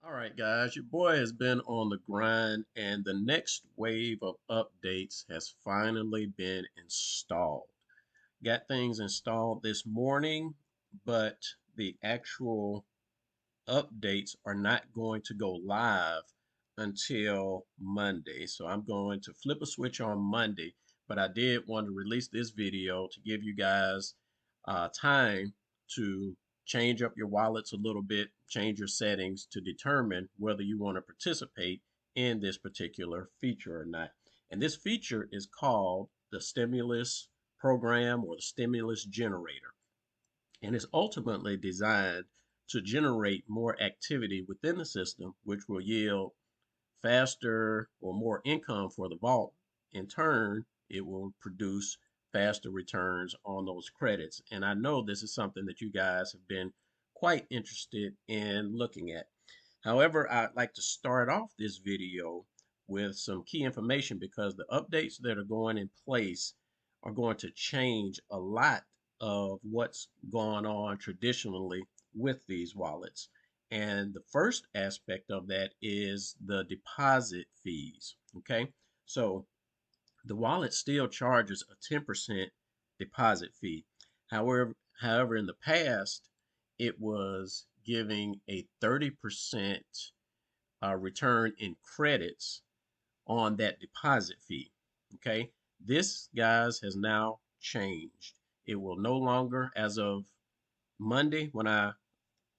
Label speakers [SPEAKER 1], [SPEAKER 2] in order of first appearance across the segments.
[SPEAKER 1] All right, guys, your boy has been on the grind, and the next wave of updates has finally been installed. Got things installed this morning, but the actual updates are not going to go live until Monday. So I'm going to flip a switch on Monday, but I did want to release this video to give you guys time to change up your wallets a little bit, change your settings to determine whether you want to participate in this particular feature or not. And this feature is called the stimulus program or the stimulus generator. And it's ultimately designed to generate more activity within the system, which will yield faster or more income for the vault. In turn, it will produce faster returns on those credits. And I know this is something that you guys have been quite interested in looking at. However, I'd like to start off this video with some key information because the updates that are going in place are going to change a lot of what's gone on traditionally with these wallets. And the first aspect of that is the deposit fees. Okay. So the wallet still charges a 10% deposit fee. However, in the past, it was giving a 30% return in credits on that deposit fee. Okay. This, guys, has now changed. It will no longer, as of Monday, when I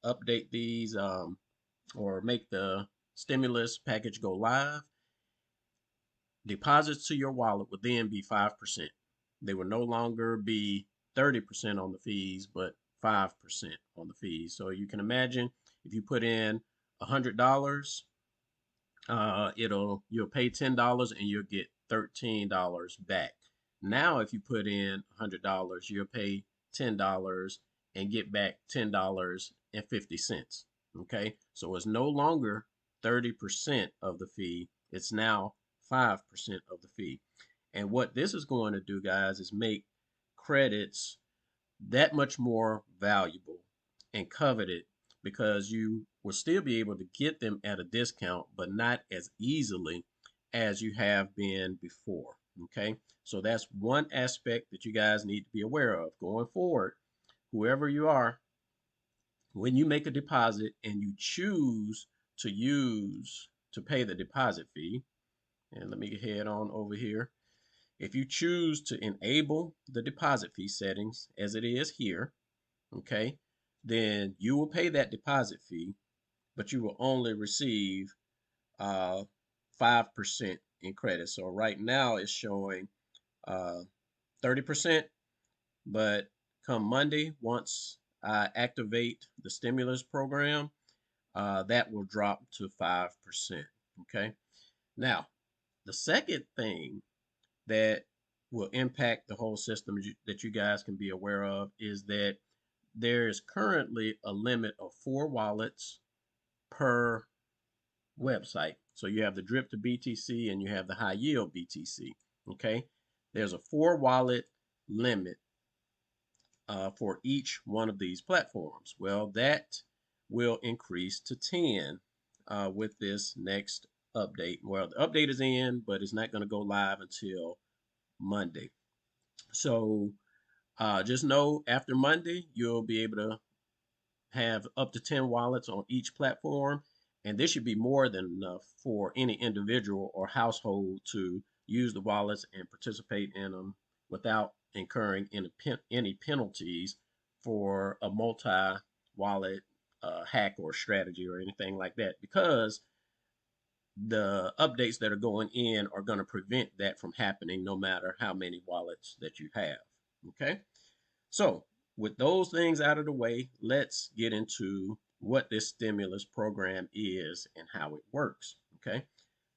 [SPEAKER 1] update these or make the stimulus package go live, deposits to your wallet would then be 5%. They will no longer be 30% on the fees, but 5% on the fees. So you can imagine if you put in $100, you'll pay $10 and you'll get $13 back. Now, if you put in $100, you'll pay $10 and get back $10.50. Okay, so it's no longer 30% of the fee, it's now 5% of the fee. And what this is going to do, guys, is make credits that much more valuable and coveted because you will still be able to get them at a discount, but not as easily as you have been before. Okay, so that's one aspect that you guys need to be aware of going forward. Whoever you are, when you make a deposit and you choose to pay the deposit fee, and let me head on over here. If you choose to enable the deposit fee settings as it is here, okay, then you will pay that deposit fee, but you will only receive 5% in credit. So right now it's showing 30%, but come Monday, once I activate the stimulus program, that will drop to 5%. Okay. Now, the second thing that will impact the whole system that you guys can be aware of is that there is currently a limit of 4 wallets per website. So you have the drip to BTC and you have the high yield BTC. Okay. There's a 4 wallet limit for each one of these platforms. Well, that will increase to 10 with this next update. Well, the update is in, but it's not going to go live until Monday. So just know after Monday, you'll be able to have up to 10 wallets on each platform. And this should be more than enough for any individual or household to use the wallets and participate in them without incurring any penalties for a multi-wallet hack or strategy or anything like that, because the updates that are going in are going to prevent that from happening no matter how many wallets that you have. Okay, so with those things out of the way, let's get into what this stimulus program is and how it works. Okay,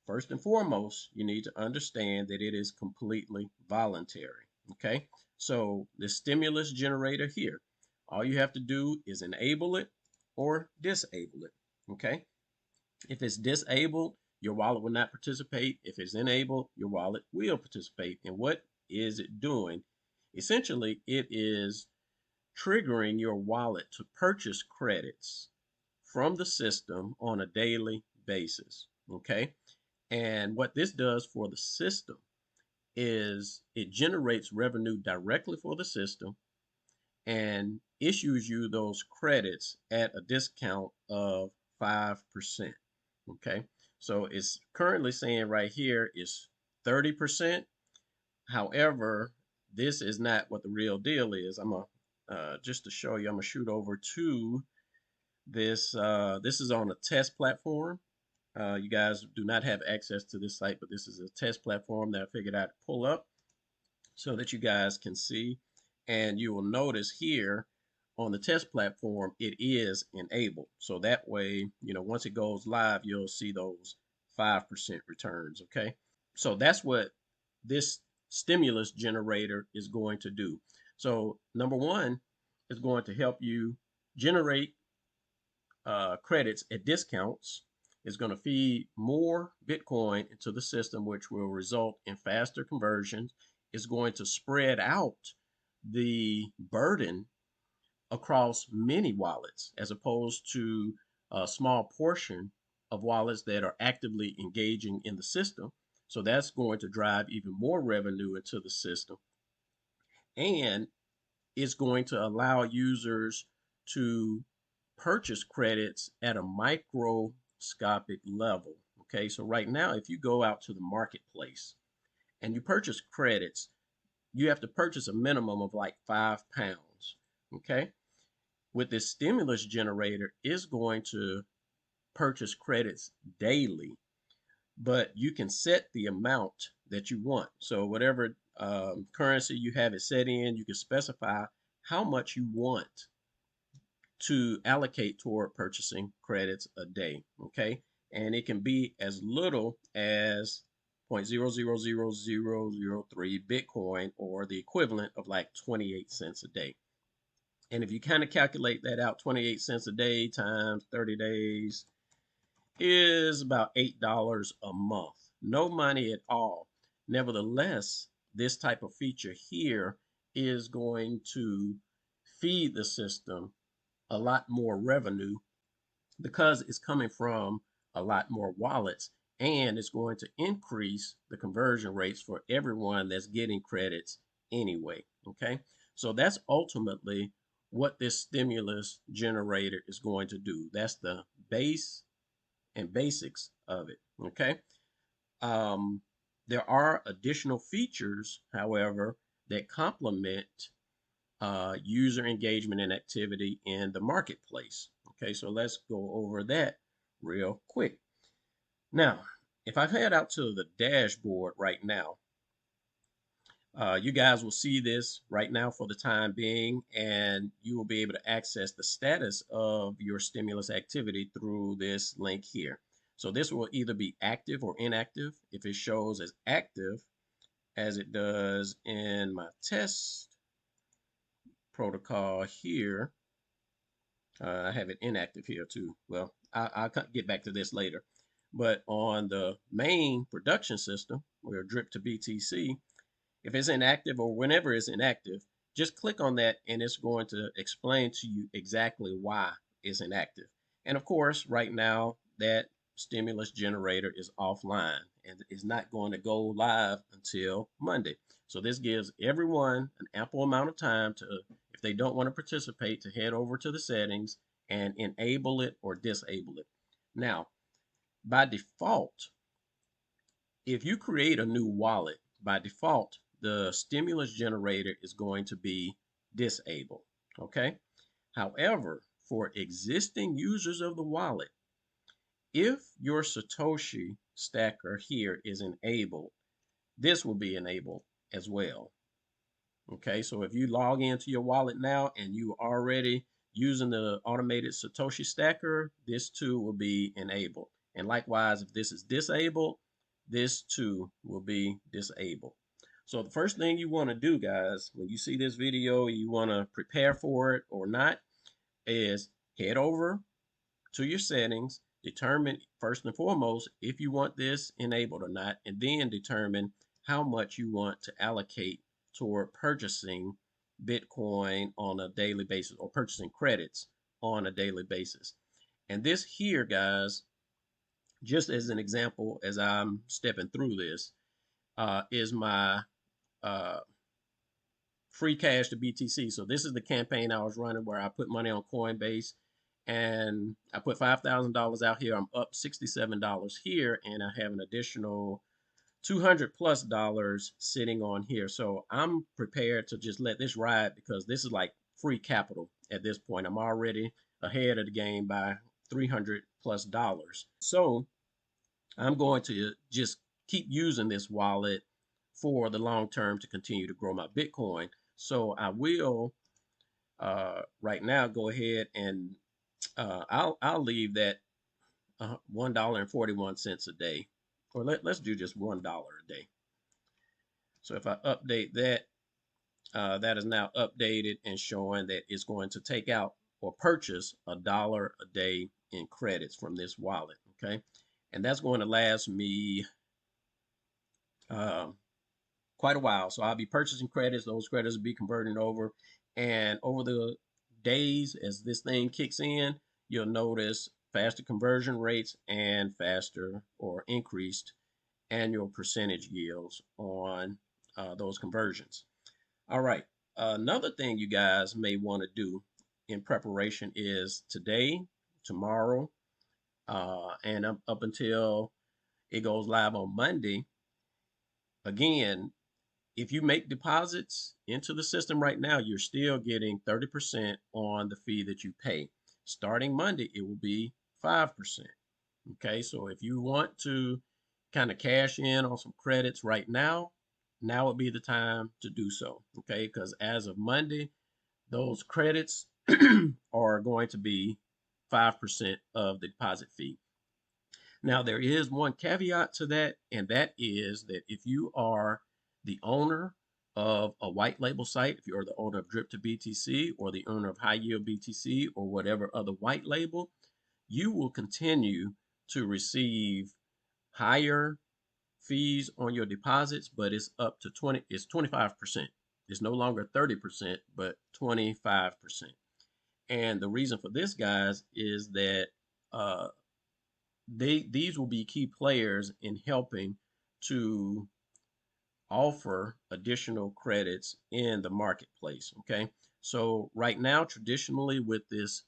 [SPEAKER 1] first and foremost, you need to understand that it is completely voluntary. Okay, so the stimulus generator here, all you have to do is enable it or disable it. Okay, if it's disabled, your wallet will not participate. If it's enabled, your wallet will participate. And what is it doing? Essentially, it is triggering your wallet to purchase credits from the system on a daily basis. Okay. And what this does for the system is it generates revenue directly for the system and issues you those credits at a discount of 5%. Okay. So it's currently saying right here is 30%. However, this is not what the real deal is. I'm going to, just to show you, I'm going to shoot over to this. This is on a test platform. You guys do not have access to this site, but this is a test platform that I figured I'd pull up so that you guys can see. And you will notice here on the test platform, it is enabled. So that way, once it goes live, you'll see those 5% returns. Okay. So that's what this stimulus generator is going to do. So number one is going to help you generate credits at discounts. Is going to feed more Bitcoin into the system, which will result in faster conversions. Is going to spread out the burden across many wallets as opposed to a small portion of wallets that are actively engaging in the system. So that's going to drive even more revenue into the system. And it's going to allow users to purchase credits at a microscopic level. Okay, so right now, if you go out to the marketplace and you purchase credits, you have to purchase a minimum of like £5. Okay, with this stimulus generator, is going to purchase credits daily, but you can set the amount that you want. So whatever currency you have it set in, you can specify how much you want to allocate toward purchasing credits a day. Okay, and it can be as little as 0.000003 Bitcoin, or the equivalent of like 28 cents a day. And if you kind of calculate that out, 28 cents a day times 30 days is about $8 a month. No money at all. Nevertheless, this type of feature here is going to feed the system a lot more revenue because it's coming from a lot more wallets, and it's going to increase the conversion rates for everyone that's getting credits anyway. Okay, so that's ultimately what this stimulus generator is going to do. That's the base and basics of it. Okay, um, there are additional features, however, that complement user engagement and activity in the marketplace. Okay, so let's go over that real quick. Now, if I head out to the dashboard right now, you guys will see this right now for the time being, and you will be able to access the status of your stimulus activity through this link here. So this will either be active or inactive. If it shows as active, as it does in my test protocol here, I have it inactive here too. Well, I'll get back to this later. But on the main production system, where drip to BTC, if it's inactive or whenever it's inactive, just click on that and it's going to explain to you exactly why it's inactive. And of course, right now, that stimulus generator is offline and is not going to go live until Monday. So this gives everyone an ample amount of time to, if they don't want to participate, to head over to the settings and enable it or disable it. Now, by default, if you create a new wallet, by default, the stimulus generator is going to be disabled. Okay. However, for existing users of the wallet, if your Satoshi stacker here is enabled, this will be enabled as well. Okay, so if you log into your wallet now and you are already using the automated Satoshi stacker, this too will be enabled. And likewise, if this is disabled, this too will be disabled. So the first thing you want to do, guys, when you see this video, you want to prepare for it or not, is head over to your settings, determine first and foremost if you want this enabled or not, and then determine how much you want to allocate toward purchasing Bitcoin on a daily basis, or purchasing credits on a daily basis. And this here, guys, just as an example, as I'm stepping through this, is my uh, free cash to BTC. So this is the campaign I was running where I put money on Coinbase and I put $5,000 out here. I'm up $67 here, and I have an additional 200 plus dollars sitting on here. So I'm prepared to just let this ride because this is like free capital at this point. I'm already ahead of the game by 300 plus dollars. So I'm going to just keep using this wallet for the long term to continue to grow my Bitcoin. So I will right now go ahead and I'll leave that $1.41 a day, or let's do just $1 a day. So if I update that, that is now updated and showing that it's going to take out or purchase $1 a day in credits from this wallet. Okay, and that's going to last me uh, quite a while. So I'll be purchasing credits. Those credits will be converting over, and over the days as this thing kicks in, you'll notice faster conversion rates and faster or increased annual percentage yields on those conversions. All right. Another thing you guys may want to do in preparation is today, tomorrow, and up until it goes live on Monday. Again, if you make deposits into the system right now, you're still getting 30% on the fee that you pay. Starting Monday, it will be 5%. Okay, so if you want to kind of cash in on some credits right now, now would be the time to do so. Okay, because as of Monday, those credits are going to be 5% of the deposit fee. Now, there is one caveat to that, and that is that if you are the owner of a white label site, if you're the owner of Drip to BTC or the owner of High Yield BTC or whatever other white label, you will continue to receive higher fees on your deposits, but it's up to 20, it's 25%. It's no longer 30%, but 25%. And the reason for this, guys, is that uh, these will be key players in helping to offer additional credits in the marketplace. Okay, so right now, traditionally with this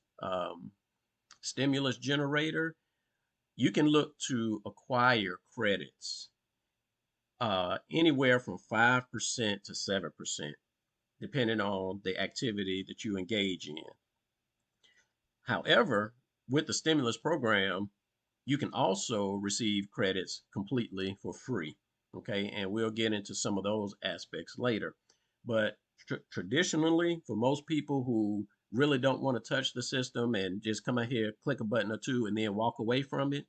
[SPEAKER 1] stimulus generator, you can look to acquire credits anywhere from 5% to 7%, depending on the activity that you engage in. However, with the stimulus program, you can also receive credits completely for free. Okay, and we'll get into some of those aspects later. But traditionally, for most people who really don't want to touch the system and just come out here, click a button or two, and then walk away from it,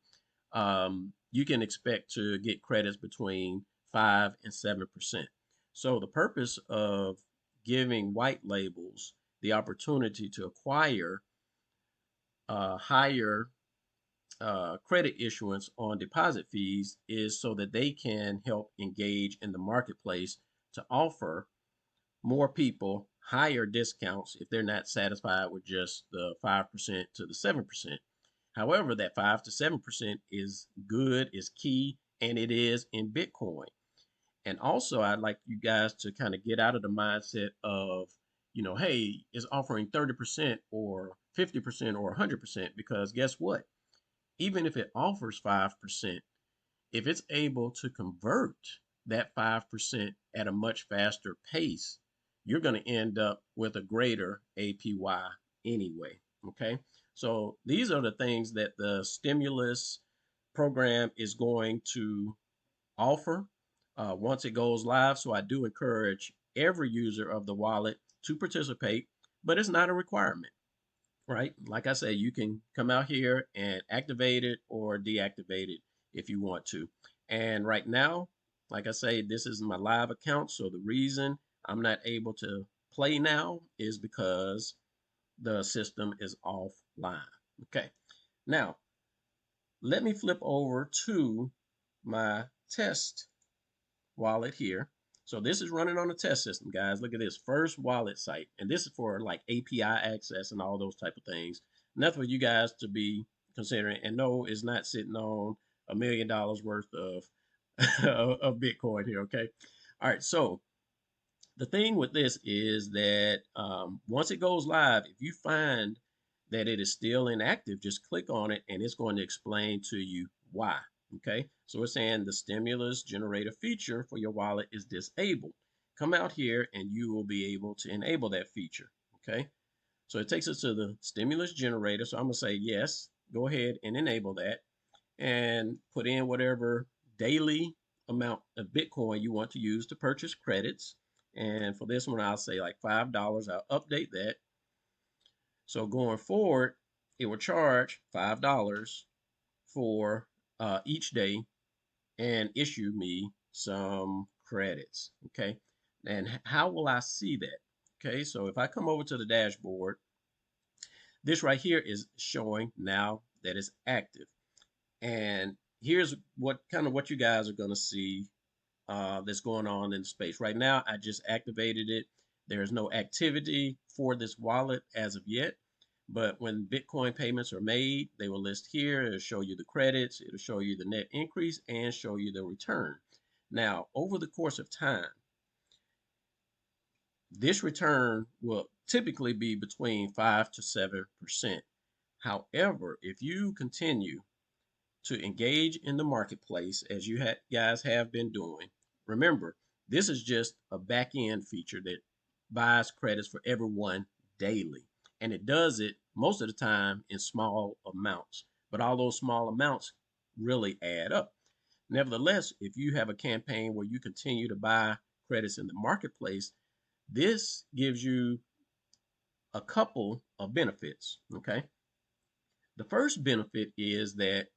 [SPEAKER 1] you can expect to get credits between 5 and 7%. So the purpose of giving white labels the opportunity to acquire higher credit issuance on deposit fees is so that they can help engage in the marketplace to offer more people higher discounts if they're not satisfied with just the 5% to the 7%. However, that 5 to 7% is good, is key, and it is in Bitcoin. And also, I'd like you guys to kind of get out of the mindset of, hey, it's offering 30% or 50% or 100%, because guess what? Even if it offers 5%, if it's able to convert that 5% at a much faster pace, you're going to end up with a greater APY anyway. Okay. So these are the things that the stimulus program is going to offer once it goes live. So I do encourage every user of the wallet to participate, but it's not a requirement, right? Like I say, you can come out here and activate it or deactivate it if you want to. And right now, like I say, this is my live account. So the reason I'm not able to play now is because the system is offline. Okay. Now, let me flip over to my test wallet here. So this is running on a test system, guys. Look at this first wallet site. And this is for like API access and all those type of things. Nothing for you guys to be considering. And no, it's not sitting on $1 million worth of of Bitcoin here. Okay. All right. So the thing with this is that once it goes live, if you find that it is still inactive, just click on it and it's going to explain to you why. Okay, so it's saying the stimulus generator feature for your wallet is disabled. Come out here and you will be able to enable that feature. Okay, so it takes us to the stimulus generator. So I'm going to say yes, go ahead and enable that and put in whatever daily amount of Bitcoin you want to use to purchase credits. And for this one, I'll say like $5. I'll update that. So going forward, it will charge $5 for each day and issue me some credits. Okay. And how will I see that? Okay. So if I come over to the dashboard, this right here is showing now that it's active. And here's what you guys are going to see that's going on in space. Right now, I just activated it. There's no activity for this wallet as of yet. But when Bitcoin payments are made, they will list here. It'll show you the credits. It'll show you the net increase and show you the return. Now, over the course of time, this return will typically be between 5 to 7%. However, if you continue to engage in the marketplace as you guys have been doing. Remember, this is just a back end feature that buys credits for everyone daily. And it does it most of the time in small amounts. But all those small amounts really add up. Nevertheless, if you have a campaign where you continue to buy credits in the marketplace, this gives you a couple of benefits. Okay. The first benefit is that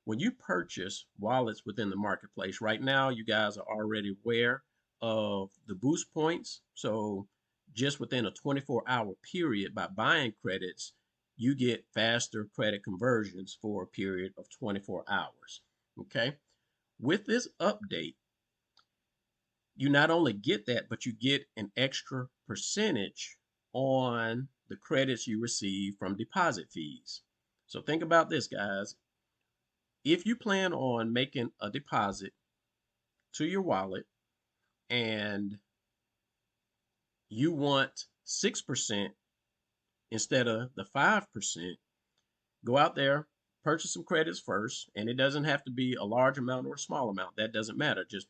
[SPEAKER 1] when you purchase wallets within the marketplace, right now, you guys are already aware of the boost points. So just within a 24-hour period, by buying credits, you get faster credit conversions for a period of 24 hours. Okay. With this update, you not only get that, but you get an extra percentage on the credits you receive from deposit fees. So think about this, guys. If you plan on making a deposit to your wallet and you want 6% instead of the 5%, go out there, purchase some credits first, and it doesn't have to be a large amount or a small amount. That doesn't matter. Just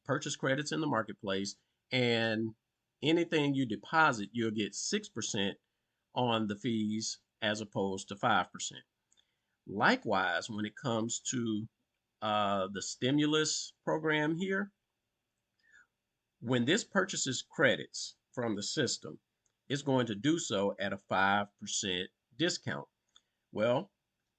[SPEAKER 1] purchase credits in the marketplace, and anything you deposit, you'll get 6% on the fees as opposed to 5%. Likewise, when it comes to the stimulus program here, when this purchases credits from the system, it's going to do so at a 5% discount. Well,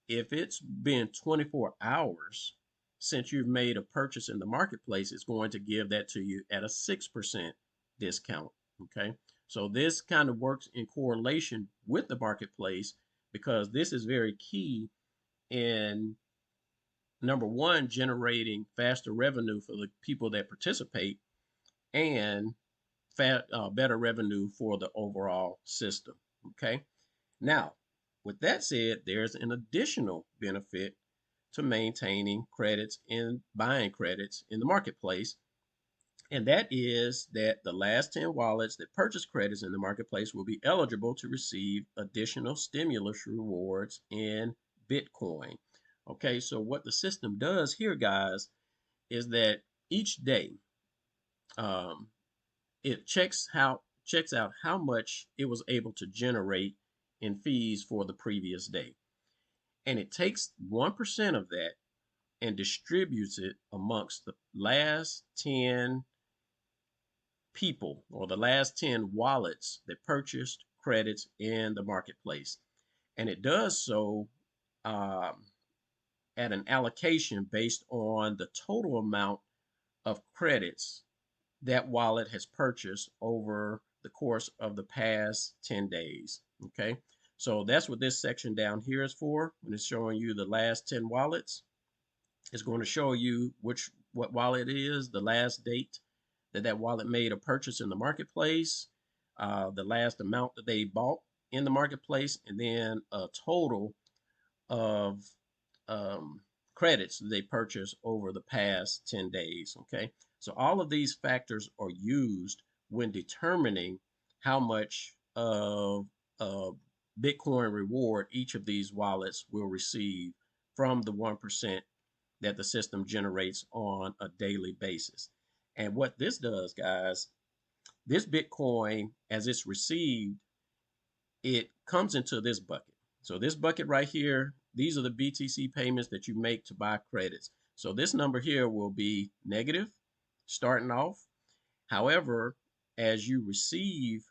[SPEAKER 1] if it's been 24 hours since you've made a purchase in the marketplace, it's going to give that to you at a 6% discount. Okay. So this kind of works in correlation with the marketplace because this is very key in number one, generating faster revenue for the people that participate and better revenue for the overall system. Okay. Now, with that said, there's an additional benefit to maintaining credits and buying credits in the marketplace. And that is that the last 10 wallets that purchase credits in the marketplace will be eligible to receive additional stimulus rewards in Bitcoin. Okay, so what the system does here, guys, is that each day um, it checks out how much it was able to generate in fees for the previous day. And it takes 1% of that and distributes it amongst the last 10 people or the last 10 wallets that purchased credits in the marketplace. And it does so um, at an allocation based on the total amount of credits that wallet has purchased over the course of the past 10 days. Okay. So that's what this section down here is for. When it's showing you the last 10 wallets, it's going to show you what wallet it is, the last date that wallet made a purchase in the marketplace, the last amount that they bought in the marketplace, and then a total of credits they purchased over the past 10 days. Okay, so all of these factors are used when determining how much of Bitcoin reward each of these wallets will receive from the 1% that the system generates on a daily basis. And what this does, guys, this Bitcoin, as it's received, it comes into this bucket. So this bucket right here, these are the BTC payments that you make to buy credits. So this number here will be negative starting off. However, as you receive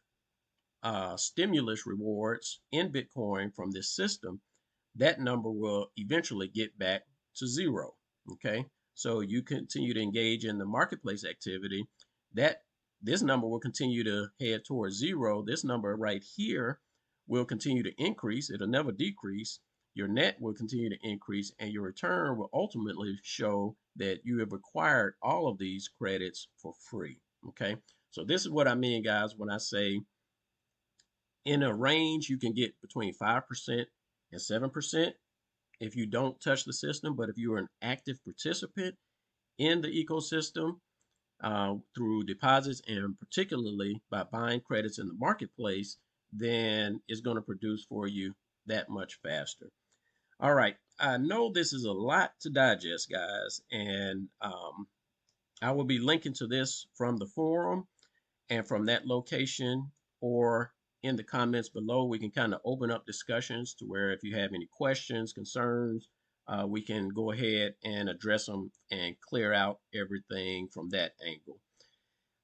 [SPEAKER 1] stimulus rewards in Bitcoin from this system, that number will eventually get back to zero. Okay, so you continue to engage in the marketplace activity, that this number will continue to head towards zero. This number right here will continue to increase, it'll never decrease. Your net will continue to increase, and your return will ultimately show that you have acquired all of these credits for free. Okay, so this is what I mean, guys, when I say in a range you can get between 5% and 7% if you don't touch the system. But if you're an active participant in the ecosystem through deposits and particularly by buying credits in the marketplace, then it's going to produce for you that much faster. All right, I know this is a lot to digest, guys, and I will be linking to this from the forum and from that location, or in the comments below. We can kind of open up discussions to where if you have any questions, concerns, we can go ahead and address them and clear out everything from that angle.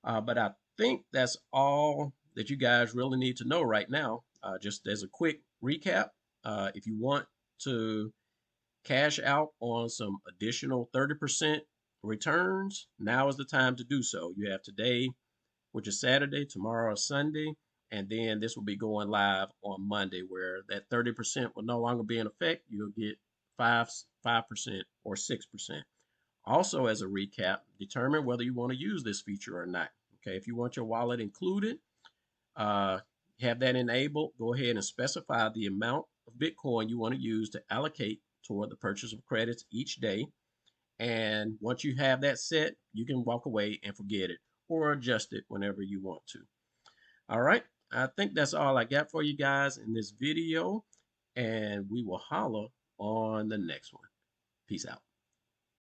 [SPEAKER 1] But I think that's all that you guys really need to know right now. Just as a quick recap, if you want to cash out on some additional 30% returns, now is the time to do so. You have today, which is Saturday, tomorrow is Sunday, and then this will be going live on Monday, where that 30% will no longer be in effect. You'll get 5% or 6%. Also, as a recap, determine whether you want to use this feature or not. Okay, if you want your wallet included, have that enabled, go ahead and specify the amount of Bitcoin you want to use to allocate toward the purchase of credits each day. And once you have that set, you can walk away and forget it or adjust it whenever you want to. All right, I think that's all I got for you guys in this video, and we will holler on the next one. Peace out.